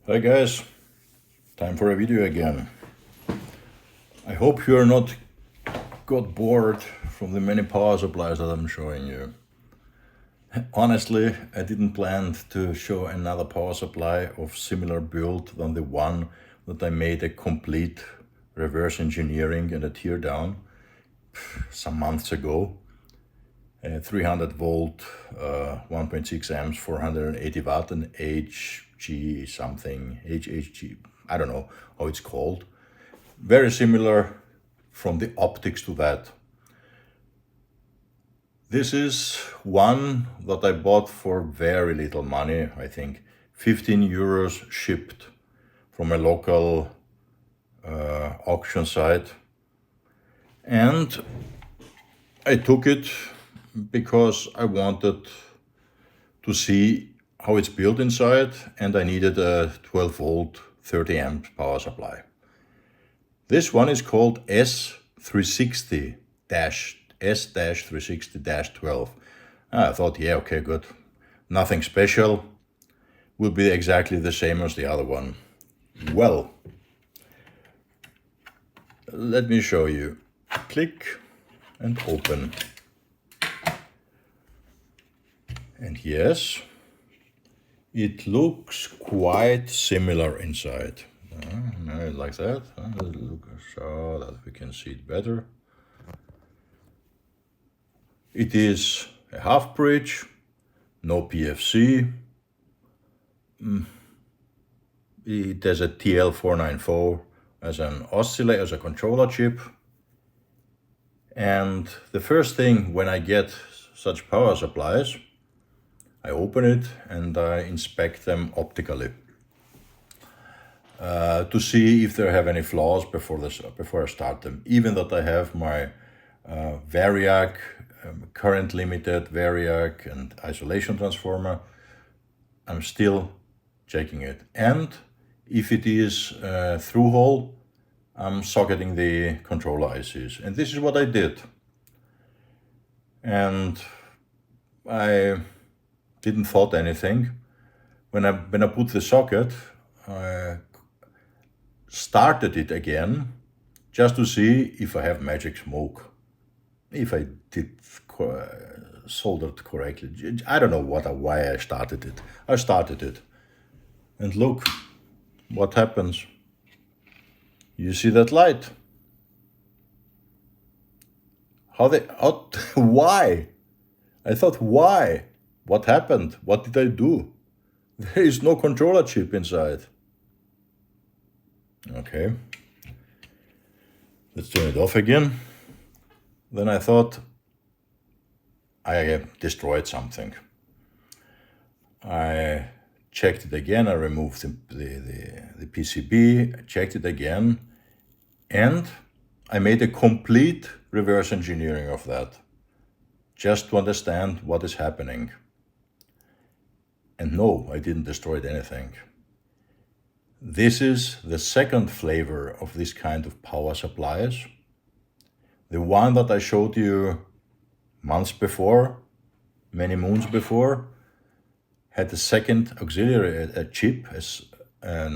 Hi guys, time for a video again. I hope you're not got bored from the many power supplies that I'm showing you. Honestly, I didn't plan to show another power supply of similar build than the one that I made a complete reverse engineering and a tear down some months ago. 300 volt, 1.6 amps, 480 watt, and HG something, HHG, I don't know how it's called. Very similar from the optics to that. This is one that I bought for very little money, I think 15 euros shipped from a local auction site. And I took it because I wanted to see how it's built inside, and I needed a 12 volt 30 amp power supply. This one is called S-360-12. I thought, yeah, okay, good. Nothing special. Will be exactly the same as the other one. Well, let me show you. Click and open. And yes, it looks quite similar inside. Like that. Look so that we can see it better. It is a half bridge, no PFC. It has a TL494 as an oscillator, as a controller chip. And the first thing when I get such power supplies, I open it and I inspect them optically to see if they have any flaws before I start them. Even that I have my variac, current limited variac and isolation transformer, I'm still checking it. And if it is through hole, I'm socketing the controller ICs. And this is what I did. And I didn't thought anything. When I put the socket, I started it again just to see if I have magic smoke, if I did soldered correctly. I don't know why I started it. I started it, and look what happens. You see that light? Why? I thought, why? What happened? What did I do? There is no controller chip inside. Okay. Let's turn it off again. Then I thought I destroyed something. I checked it again. I removed the PCB, I checked it again, and I made a complete reverse engineering of that, just to understand what is happening. And no, I didn't destroy anything. This is the second flavor of this kind of power supplies. The one that I showed you months before, many moons before, had a second auxiliary chip, as a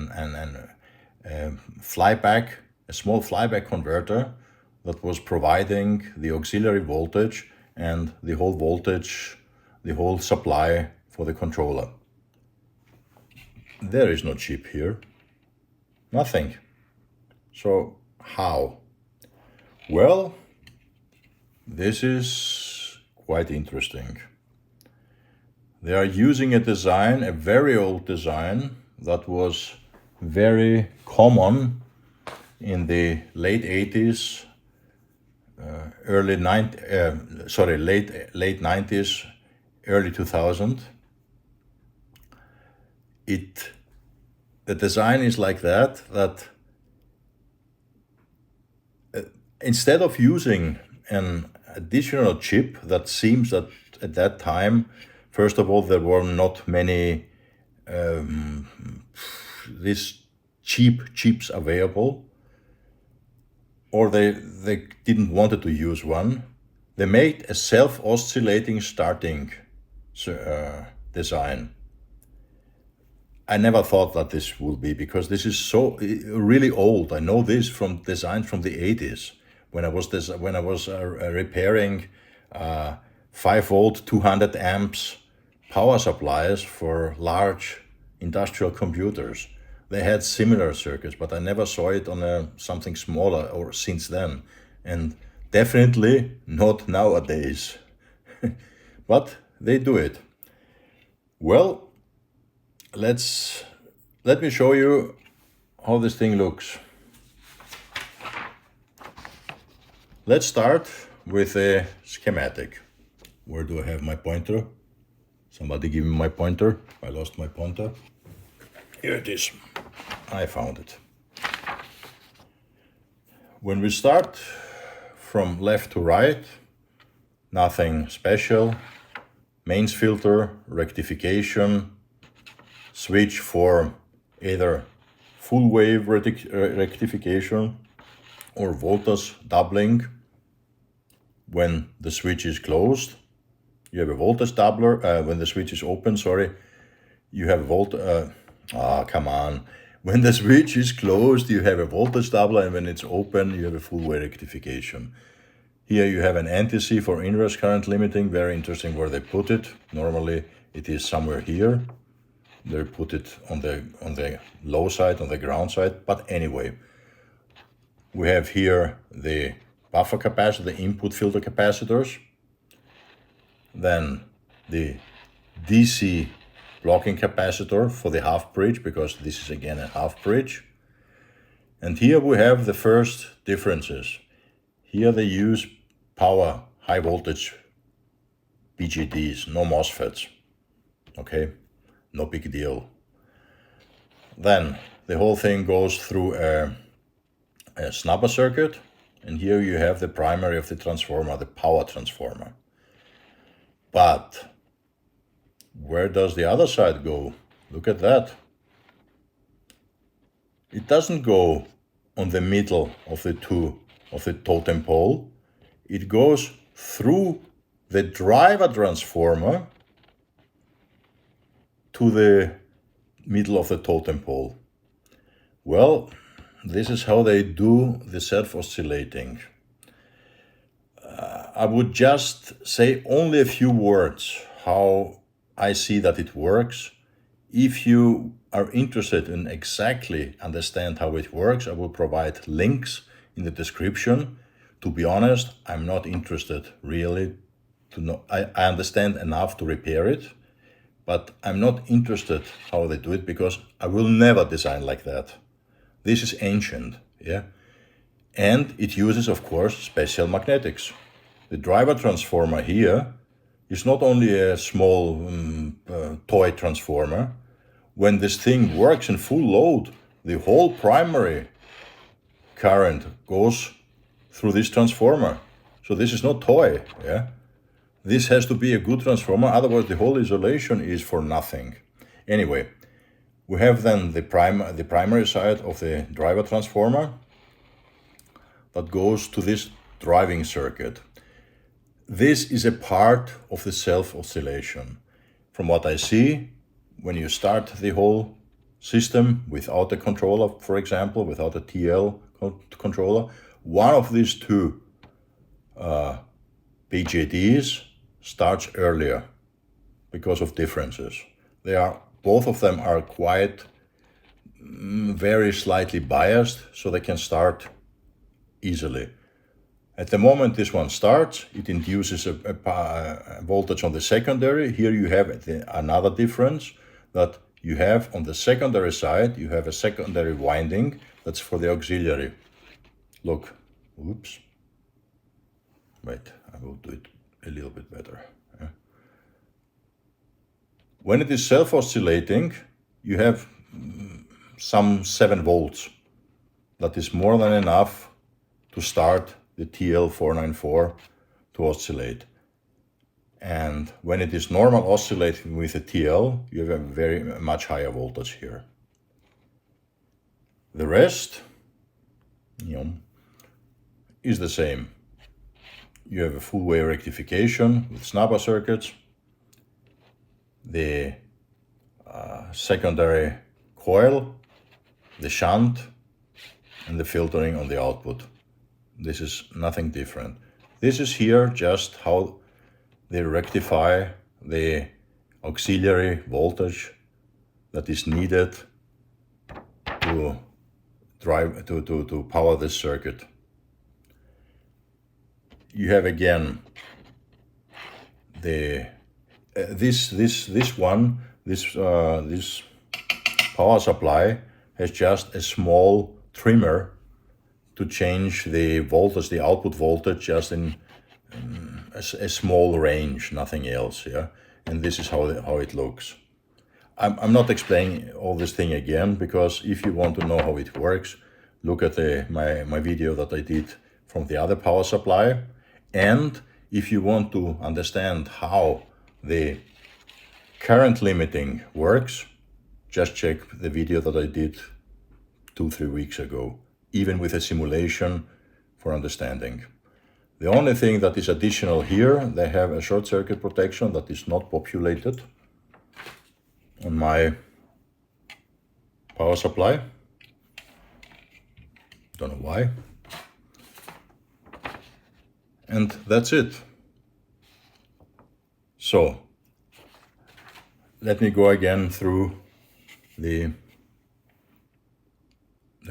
small flyback converter that was providing the auxiliary voltage and the whole voltage, the whole supply for the controller. There is no chip here. Nothing. So how? Well, this is quite interesting. They are using a design, a very old design that was very common in the late 80s, late 90s, early 2000. The design is like that instead of using an additional chip that seems that at that time, first of all, there were not many these cheap chips available, or they didn't want to use one. They made a self-oscillating starting design. I never thought that this would be, because this is so really old. I know this from design from the 80s, when I was repairing 5-volt 200 amps power supplies for large industrial computers. They had similar circuits, but I never saw it on something smaller or since then, and definitely not nowadays. But they do it. Well, let me show you how this thing looks. Let's start with a schematic. Where do I have my pointer? Somebody give me my pointer. I lost my pointer. Here it is. I found it. When we start from left to right, nothing special. Mains filter, rectification, switch for either full wave rectification or voltage doubling. When the switch is closed, you have a voltage doubler. When the switch is open, you have come on. When the switch is closed, you have a voltage doubler, and when it's open, you have a full wave rectification. Here you have an anti-C for inverse current limiting. Very interesting where they put it. Normally it is somewhere here. They put it on the low side, on the ground side. But anyway, we have here the buffer capacitor, the input filter capacitors. Then the DC blocking capacitor for the half bridge, because this is again a half bridge. And here we have the first differences. Here they use power, high voltage BJTs, no MOSFETs. Okay, no big deal. Then the whole thing goes through a snubber circuit, and here you have the primary of the transformer, the power transformer. But where does the other side go? Look at that. It doesn't go on the middle of the totem pole. It goes through the driver transformer to the middle of the totem pole. Well, this is how they do the self-oscillating. I would just say only a few words how I see that it works. If you are interested in exactly understand how it works, I will provide links in the description. To be honest, I'm not interested really to know. I understand enough to repair it, but I'm not interested how they do it, because I will never design like that. This is ancient, yeah? And it uses, of course, special magnetics. The driver transformer here is not only a small toy transformer. When this thing works in full load, the whole primary current goes through this transformer. So this is not toy, yeah? This has to be a good transformer, otherwise the whole isolation is for nothing. Anyway, we have then the primary side of the driver transformer that goes to this driving circuit. This is a part of the self-oscillation. From what I see, when you start the whole system without a controller, for example, without a TL controller, one of these two BJTs starts earlier because of differences. Both of them are quite very slightly biased, so they can start easily. At the moment this one starts, it induces a voltage on the secondary. Here you have another difference, that you have on the secondary side, you have a secondary winding that's for the auxiliary. Look, oops. Wait, I will do it a little bit better. Yeah. When it is self-oscillating, you have some 7 volts. That is more than enough to start the TL494 to oscillate. And when it is normal oscillating with a TL, you have a very much higher voltage here. The rest, is the same. You have a full wave rectification with snubber circuits. The secondary coil, the shunt, and the filtering on the output. This is nothing different. This is here just how they rectify the auxiliary voltage that is needed to drive to power this circuit. You have again the this power supply has just a small trimmer to change the voltage, the output voltage, just in a small range, nothing else. Yeah, and this is how it looks. I'm not explaining all this thing again, because if you want to know how it works, look at my video that I did from the other power supply. And if you want to understand how the current limiting works, just check the video that I did 2-3 weeks ago, even with a simulation for understanding. The only thing that is additional here, they have a short circuit protection that is not populated on my power supply. Don't know why. And that's it. So let me go again through the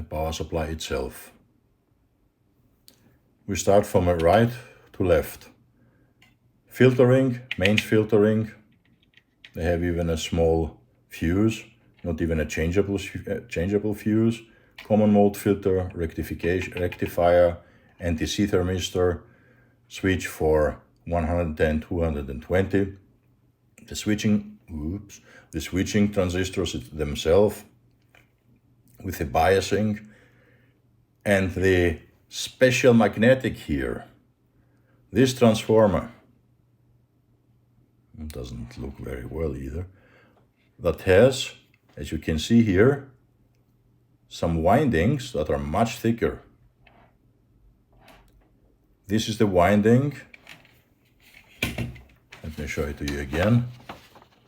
power supply itself. We start from right to left. Filtering, mains filtering. They have even a small fuse, not even a changeable fuse. Common mode filter, rectifier, anti-C thermistor, switch for 110, 220. The switching transistors themselves with the biasing, and the special magnetic here. This transformer doesn't look very well either. That has, as you can see here, some windings that are much thicker. This is the winding. Let me show it to you again.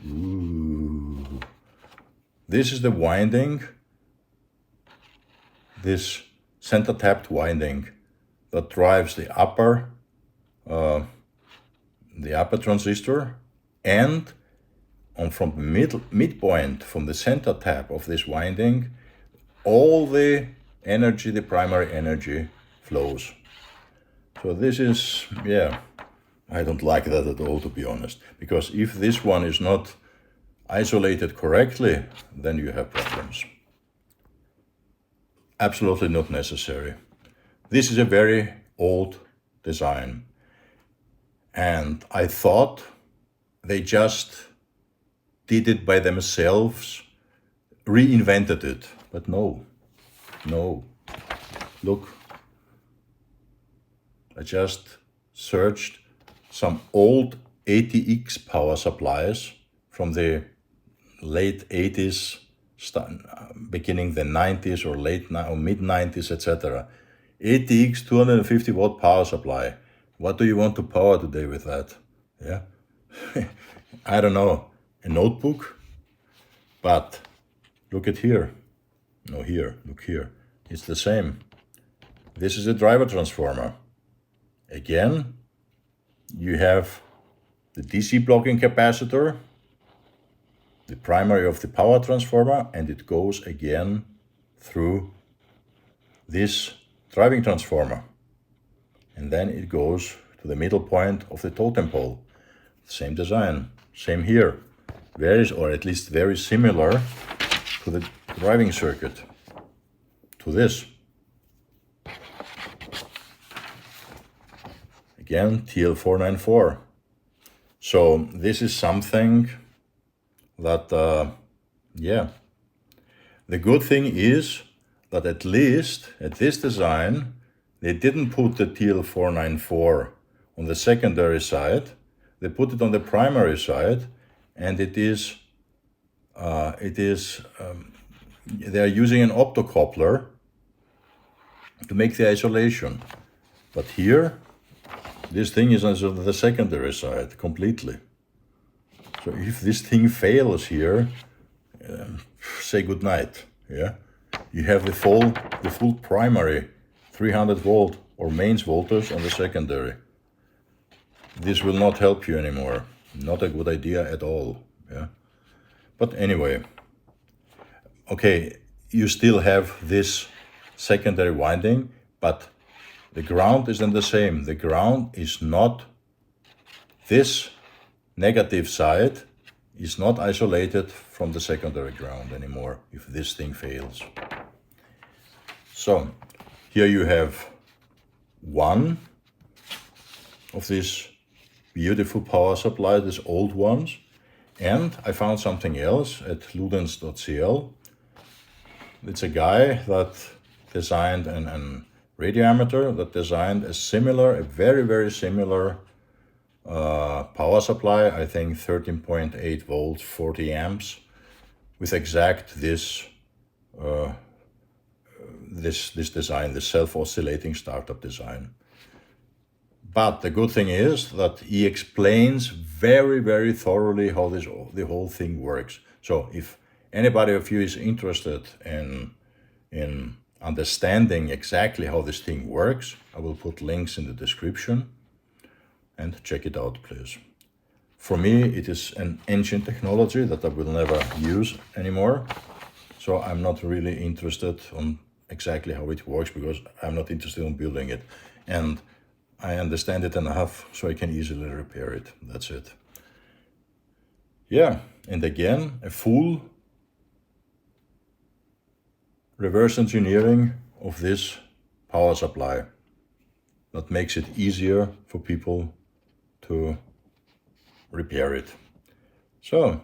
Ooh. This is the winding, this center tapped winding that drives the upper transistor, and from the midpoint, from the center tap of this winding, all the energy, the primary energy, flows. So this is, yeah, I don't like that at all, to be honest, because if this one is not isolated correctly, then you have problems. Absolutely not necessary. This is a very old design, and I thought they just did it by themselves, reinvented it, but no. Look, I just searched some old ATX power supplies from the late 80s, beginning the 90s or mid 90s, etc. ATX 250 watt power supply. What do you want to power today with that? Yeah, I don't know, a notebook? But look at here. No, here, look here. It's the same. This is a driver transformer. Again, you have the DC blocking capacitor, the primary of the power transformer, and it goes again through this driving transformer. And then it goes to the middle point of the totem pole. Same design, same here. Or at least very similar to the driving circuit, to this. Again, TL494. So this is something that, yeah. The good thing is that at least at this design, they didn't put the TL494 on the secondary side. They put it on the primary side, and they are using an optocoupler to make the isolation. But here, this thing is on the secondary side completely. So if this thing fails here, say goodnight. Yeah, you have the full primary 300 volt or mains voltage on the secondary. This will not help you anymore. Not a good idea at all. Yeah, but anyway, okay, you still have this secondary winding, but the ground isn't the same. The ground is not, this negative side is not isolated from the secondary ground anymore if this thing fails. So here you have one of these beautiful power supplies, these old ones, and I found something else at ludens.cl. It's a guy that designed an radiometer that designed a very similar power supply, I think 13.8 volts, 40 amps, with exact this design, the self-oscillating startup design. But the good thing is that he explains very thoroughly how the whole thing works. So if anybody of you is interested in understanding exactly how this thing works, I will put links in the description and check it out, please. For me, it is an ancient technology that I will never use anymore. So I'm not really interested on exactly how it works because I'm not interested in building it. And I understand it enough so I can easily repair it. That's it. Yeah, and again, a full reverse engineering of this power supply that makes it easier for people to repair it. So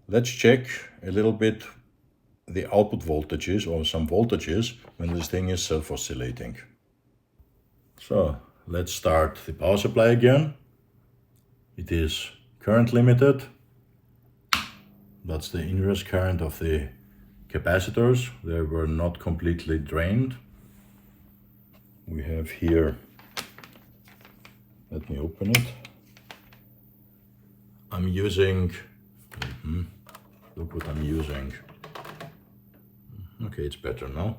let's check a little bit the output voltages or some voltages when this thing is self-oscillating. So let's start the power supply again. It is current limited. That's the inverse current of the capacitors. They were not completely drained. We have here, let me open it. I'm using, look what I'm using. Okay, it's better now.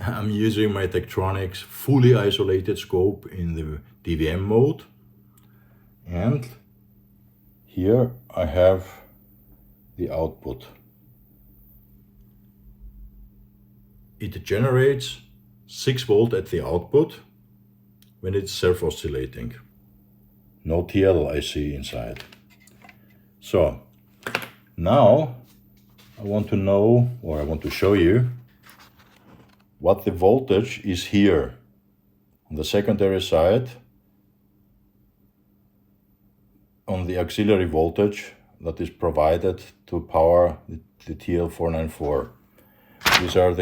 I'm using my Tektronix fully isolated scope in the DVM mode. And here I have the output. It generates 6 volt at the output when it's self-oscillating. No TL I see inside. So now I want to know, or I want to show you what the voltage is here on the secondary side on the auxiliary voltage that is provided to power the TL494. These are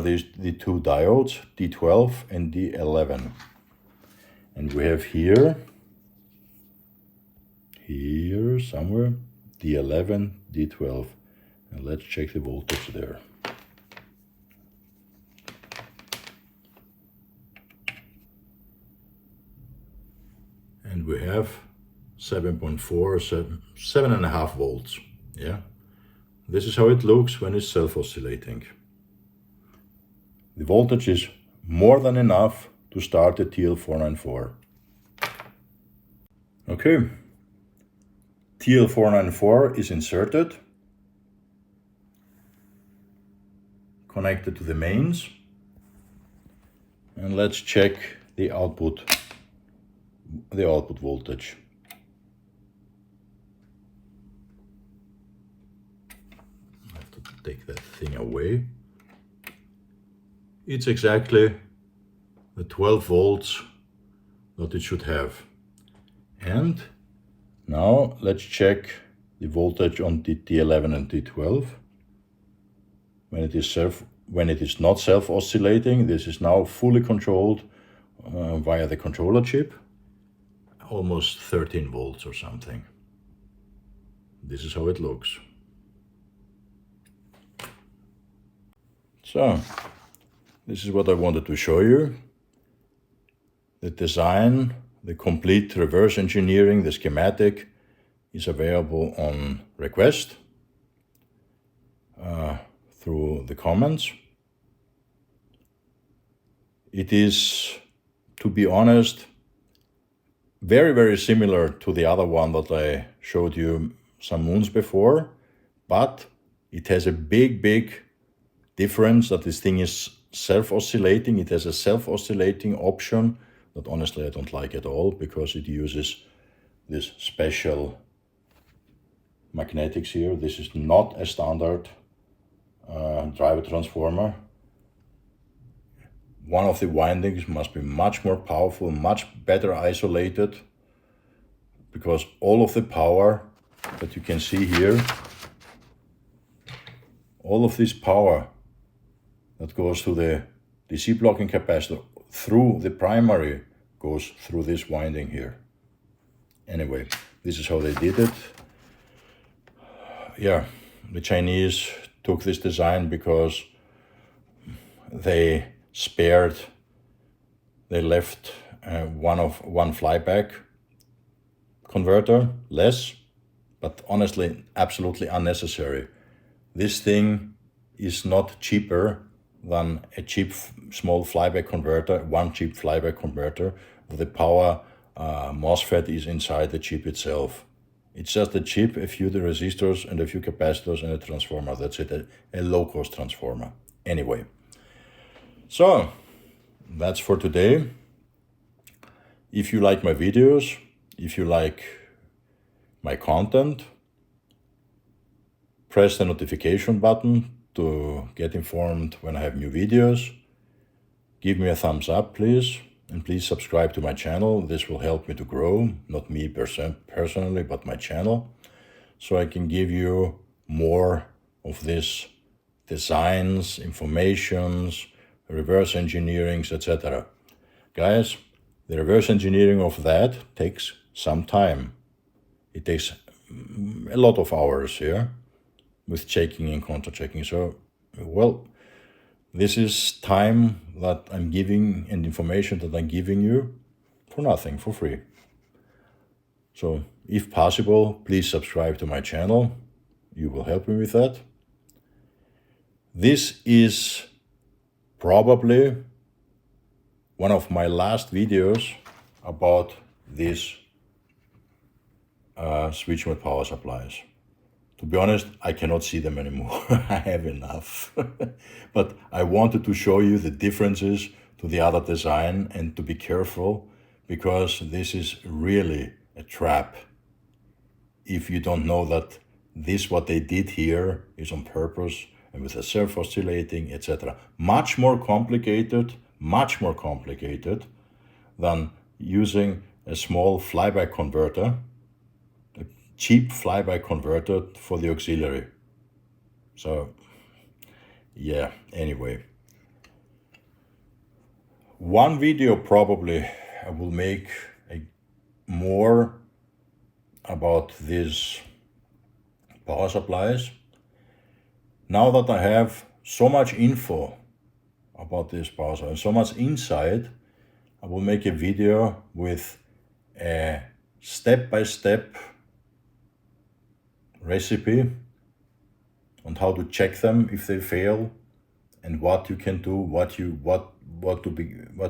the two diodes, D12 and D11. And we have here somewhere, D11, D12. And let's check the voltage there. And we have 7.5 volts. Yeah, this is how it looks when it's self-oscillating. The voltage is more than enough to start the TL494. Okay, TL494 is inserted, connected to the mains, and let's check the output voltage. I have to take that thing away. It's exactly the 12 volts that it should have. And now let's check the voltage on D11 and D12. When it is not self-oscillating, this is now fully controlled via the controller chip. Almost 13 volts or something. This is how it looks. So, this is what I wanted to show you. The design, the complete reverse engineering, the schematic is available on request through the comments. It is, to be honest, very, very similar to the other one that I showed you some moons before, but it has a big difference that this thing is self-oscillating. It has a self-oscillating option that honestly I don't like at all, because it uses this special magnetics here. This is not a standard driver transformer. One of the windings must be much more powerful, much better isolated, because all of the power that you can see here, all of this power that goes to the DC blocking capacitor through the primary goes through this winding here. Anyway, this is how they did it. Yeah, the Chinese took this design because they left one flyback converter less, but honestly absolutely unnecessary. This thing is not cheaper than a cheap small flyback converter, one cheap flyback converter. The power MOSFET is inside the chip itself. It's just a chip, a few resistors and a few capacitors and a transformer. That's it, a low-cost transformer. Anyway, so that's for today. If you like my videos, if you like my content, press the notification button to get informed when I have new videos. Give me a thumbs up, please, and please subscribe to my channel. This will help me to grow, not me personally, but my channel, so I can give you more of this designs, informations, reverse engineerings, etc. Guys, the reverse engineering of that takes some time. It takes a lot of hours here with checking and counter-checking. So, well, this is time that I'm giving and information that I'm giving you for nothing, for free. So, if possible, please subscribe to my channel. You will help me with that. This is probably one of my last videos about these switch mode power supplies. To be honest, I cannot see them anymore. I have enough. But I wanted to show you the differences to the other design and to be careful, because this is really a trap. If you don't know that this, what they did here, is on purpose and with a self-oscillating, etc. Much more complicated than using a small flyback converter, a cheap flyback converter for the auxiliary. So, yeah, anyway. One video probably I will make more about these power supplies. Now that I have so much info about this power supply, so much insight, I will make a video with a step-by-step recipe on how to check them if they fail, and what you can do, what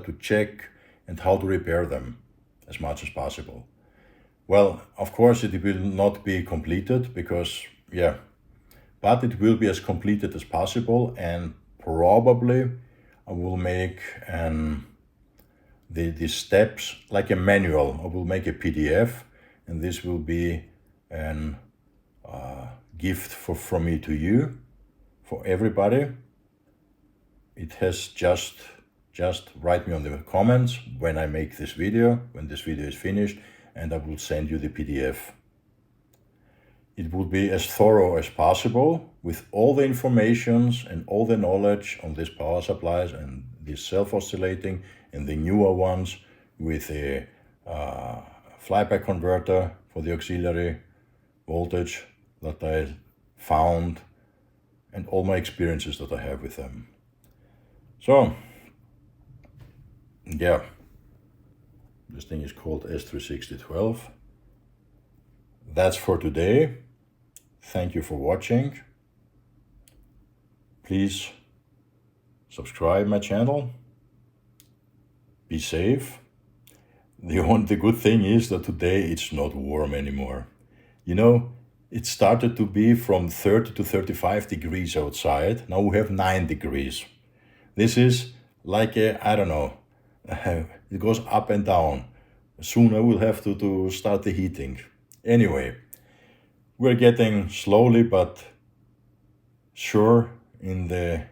to check, and how to repair them as much as possible. Well, of course it will not be completed, because but it will be as completed as possible, and probably I will make the steps like a manual. I will make a PDF, and this will be an gift from me to you, for everybody. It has just write me on the comments when I make this video, when this video is finished, and I will send you the PDF. It will be as thorough as possible, with all the informations and all the knowledge on these power supplies and this self-oscillating, and the newer ones with a flyback converter for the auxiliary voltage that I found, and all my experiences that I have with them. So, yeah, this thing is called S-360-12. That's for today. Thank you for watching. Please subscribe my channel. Be safe. The good thing is that today it's not warm anymore. You know, it started to be from 30 to 35 degrees outside. Now we have 9 degrees. This is like a, I don't know, it goes up and down. Soon I will have to start the heating. Anyway, we're getting slowly but sure in the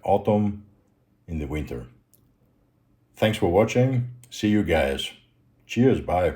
autumn, in the winter. Thanks for watching. See you guys. Cheers. Bye.